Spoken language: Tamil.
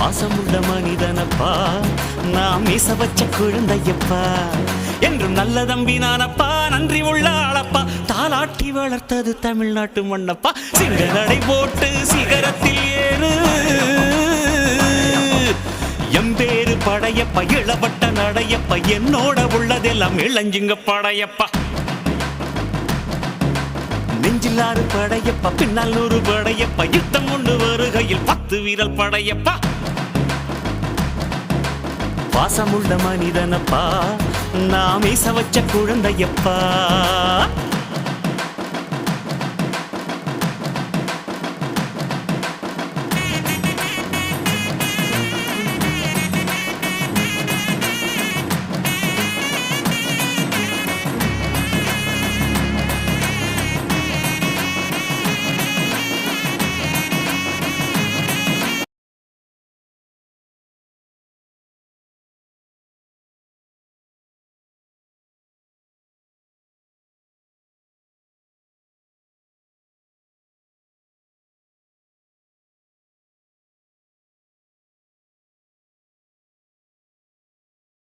பாசமுள்ள மனிதனப்பா நான் மீச வச்ச குழந்தையப்பா என்றும் நல்ல தம்பி நானப்பா நன்றி உள்ள ஆளப்பா தாலாட்டி வளர்த்தது தமிழ்நாட்டு மண்ணப்பா சிங்க நடை போட்டு சிகரத்தில் ஏறு எம்பேரு படையப்பா இளவட்ட நடையப்பா என்னோட உள்ளதெல்லாம் இளஞ்சிங்க படையப்பா நெஞ்சிலாறு படையப்பா பின்னால் 100 படையப்பா யுத்தம் கொண்டு வருகையில் 10 வீரல் படையப்பா பாசமுள்ள மனிதனப்பா நான் மீச வச்ச குழந்தையப்பா